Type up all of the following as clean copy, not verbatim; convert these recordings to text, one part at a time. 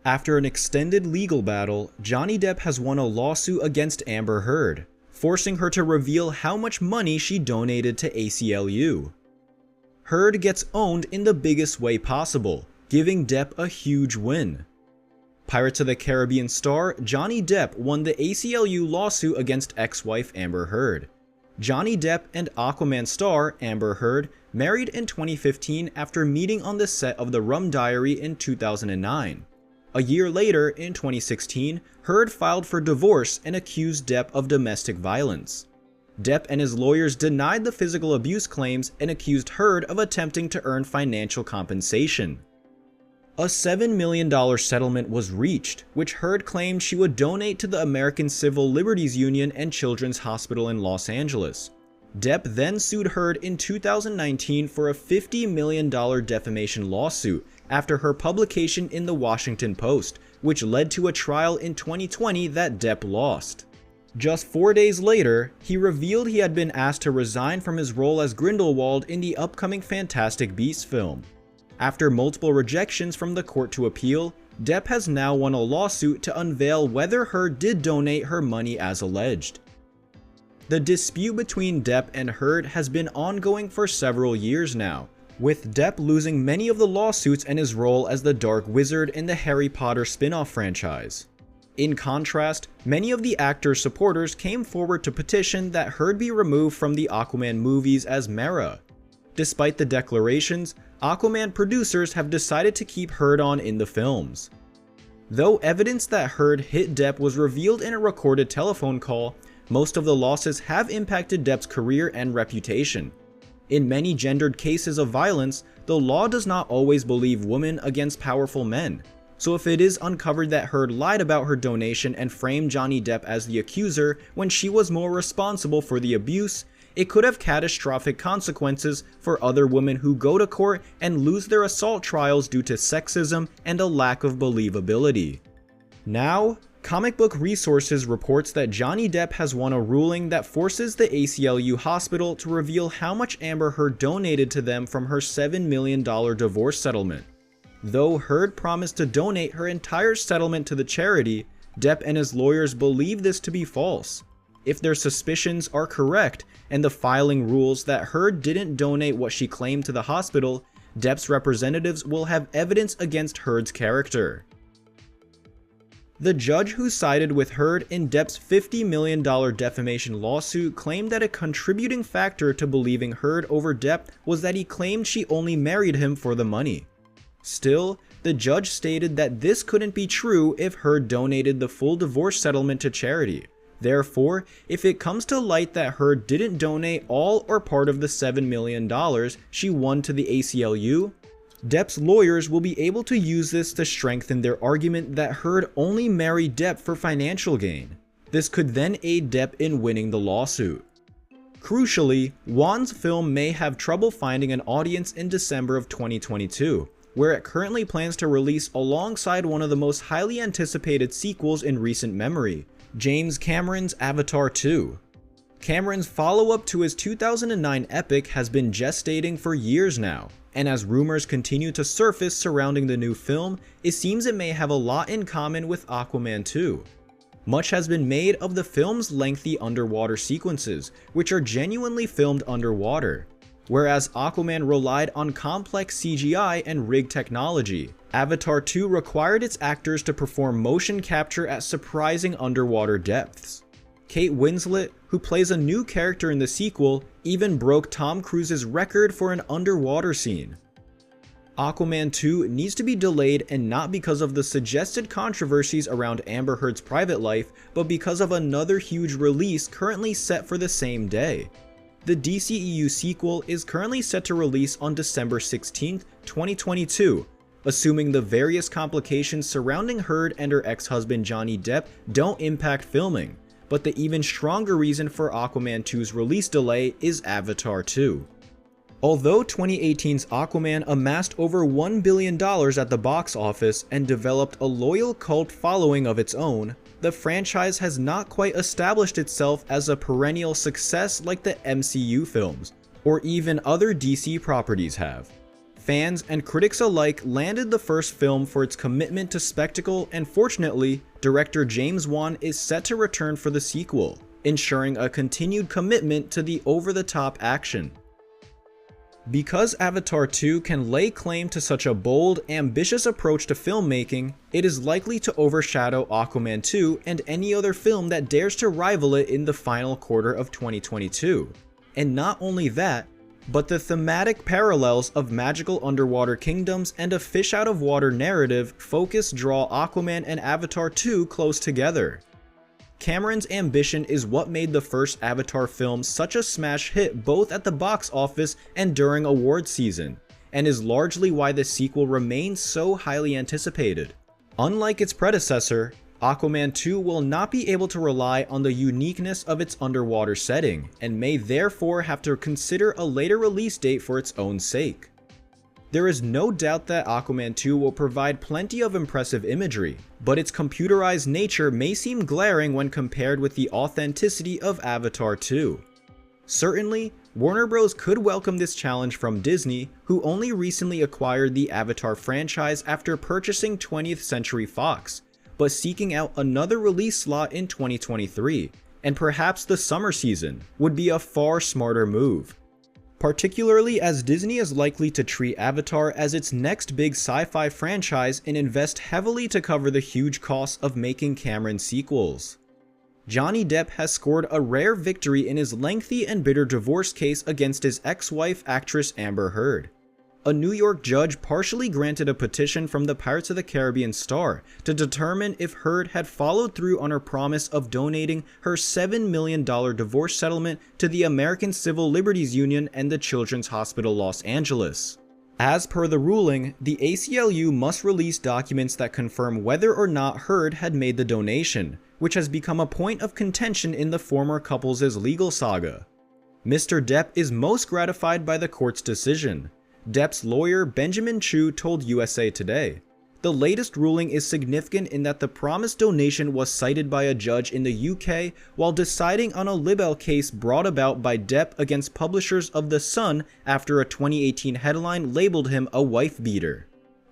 After an extended legal battle, Johnny Depp has won a lawsuit against Amber Heard, forcing her to reveal how much money she donated to ACLU. Heard gets owned in the biggest way possible, giving Depp a huge win. Pirates of the Caribbean star Johnny Depp won the ACLU lawsuit against ex-wife Amber Heard. Johnny Depp and Aquaman star Amber Heard married in 2015 after meeting on the set of The Rum Diary in 2009. A year later, in 2016, Heard filed for divorce and accused Depp of domestic violence. Depp and his lawyers denied the physical abuse claims and accused Heard of attempting to earn financial compensation. A $7 million settlement was reached, which Heard claimed she would donate to the American Civil Liberties Union and Children's Hospital in Los Angeles. Depp then sued Heard in 2019 for a $50 million defamation lawsuit after her publication in the Washington Post, which led to a trial in 2020 that Depp lost. Just 4 days later, he revealed he had been asked to resign from his role as Grindelwald in the upcoming Fantastic Beasts film. After multiple rejections from the court to appeal, Depp has now won a lawsuit to unveil whether Heard did donate her money as alleged. The dispute between Depp and Heard has been ongoing for several years now, with Depp losing many of the lawsuits and his role as the Dark Wizard in the Harry Potter spin-off franchise. In contrast, many of the actor's supporters came forward to petition that Heard be removed from the Aquaman movies as Mera. Despite the declarations, Aquaman producers have decided to keep Heard on in the films. Though evidence that Heard hit Depp was revealed in a recorded telephone call, most of the losses have impacted Depp's career and reputation. In many gendered cases of violence, the law does not always believe women against powerful men. So if it is uncovered that Heard lied about her donation and framed Johnny Depp as the accuser when she was more responsible for the abuse, it could have catastrophic consequences for other women who go to court and lose their assault trials due to sexism and a lack of believability. Now, Comic Book Resources reports that Johnny Depp has won a ruling that forces the ACLU hospital to reveal how much Amber Heard donated to them from her $7 million divorce settlement. Though Heard promised to donate her entire settlement to the charity, Depp and his lawyers believe this to be false. If their suspicions are correct and the filing rules that Heard didn't donate what she claimed to the hospital, Depp's representatives will have evidence against Heard's character. The judge who sided with Heard in Depp's $50 million defamation lawsuit claimed that a contributing factor to believing Heard over Depp was that he claimed she only married him for the money. Still, the judge stated that this couldn't be true if Heard donated the full divorce settlement to charity. Therefore, if it comes to light that Heard didn't donate all or part of the $7 million she won to the ACLU, Depp's lawyers will be able to use this to strengthen their argument that Heard only married Depp for financial gain. This could then aid Depp in winning the lawsuit. Crucially, Wan's film may have trouble finding an audience in December of 2022, where it currently plans to release alongside one of the most highly anticipated sequels in recent memory, James Cameron's Avatar 2. Cameron's follow-up to his 2009 epic has been gestating for years now, and as rumors continue to surface surrounding the new film, it seems it may have a lot in common with Aquaman 2. Much has been made of the film's lengthy underwater sequences, which are genuinely filmed underwater. Whereas Aquaman relied on complex CGI and rig technology, Avatar 2 required its actors to perform motion capture at surprising underwater depths. Kate Winslet, who plays a new character in the sequel, even broke Tom Cruise's record for an underwater scene. Aquaman 2 needs to be delayed, and not because of the suggested controversies around Amber Heard's private life, but because of another huge release currently set for the same day. The DCEU sequel is currently set to release on December 16, 2022, assuming the various complications surrounding Heard and her ex-husband Johnny Depp don't impact filming. But the even stronger reason for Aquaman 2's release delay is Avatar 2. Although 2018's Aquaman amassed over $1 billion at the box office and developed a loyal cult following of its own, the franchise has not quite established itself as a perennial success like the MCU films, or even other DC properties have. fans and critics alike landed the first film for its commitment to spectacle, and fortunately, director James Wan is set to return for the sequel, ensuring a continued commitment to the over-the-top action. Because Avatar 2 can lay claim to such a bold, ambitious approach to filmmaking, it is likely to overshadow Aquaman 2 and any other film that dares to rival it in the final quarter of 2022. And not only that, but the thematic parallels of magical underwater kingdoms and a fish-out-of-water narrative focus draw Aquaman and Avatar 2 close together. Cameron's ambition is what made the first Avatar film such a smash hit both at the box office and during awards season, and is largely why the sequel remains so highly anticipated. Unlike its predecessor, Aquaman 2 will not be able to rely on the uniqueness of its underwater setting, and may therefore have to consider a later release date for its own sake. There is no doubt that Aquaman 2 will provide plenty of impressive imagery, but its computerized nature may seem glaring when compared with the authenticity of Avatar 2. Certainly, Warner Bros. Could welcome this challenge from Disney, who only recently acquired the Avatar franchise after purchasing 20th Century Fox, but seeking out another release slot in 2023, and perhaps the summer season, would be a far smarter move. Particularly as Disney is likely to treat Avatar as its next big sci-fi franchise and invest heavily to cover the huge costs of making Cameron sequels. Johnny Depp has scored a rare victory in his lengthy and bitter divorce case against his ex-wife actress Amber Heard. A New York judge partially granted a petition from the Pirates of the Caribbean star to determine if Heard had followed through on her promise of donating her $7 million divorce settlement to the American Civil Liberties Union and the Children's Hospital Los Angeles. As per the ruling, the ACLU must release documents that confirm whether or not Heard had made the donation, which has become a point of contention in the former couple's legal saga. Mr. Depp is most gratified by the court's decision. Depp's lawyer Benjamin Chu told USA Today, "The latest ruling is significant in that the promised donation was cited by a judge in the UK while deciding on a libel case brought about by Depp against publishers of The Sun after a 2018 headline labeled him a wife-beater."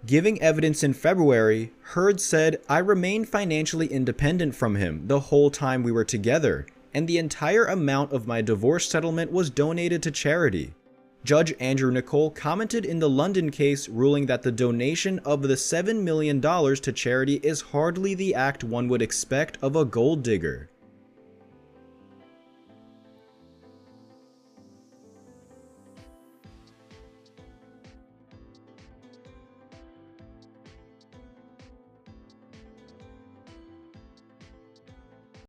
Giving evidence in February, Heard said, "I remained financially independent from him the whole time we were together, and the entire amount of my divorce settlement was donated to charity." Judge Andrew Nicol commented in the London case, ruling that the donation of the $7 million to charity is hardly the act one would expect of a gold digger.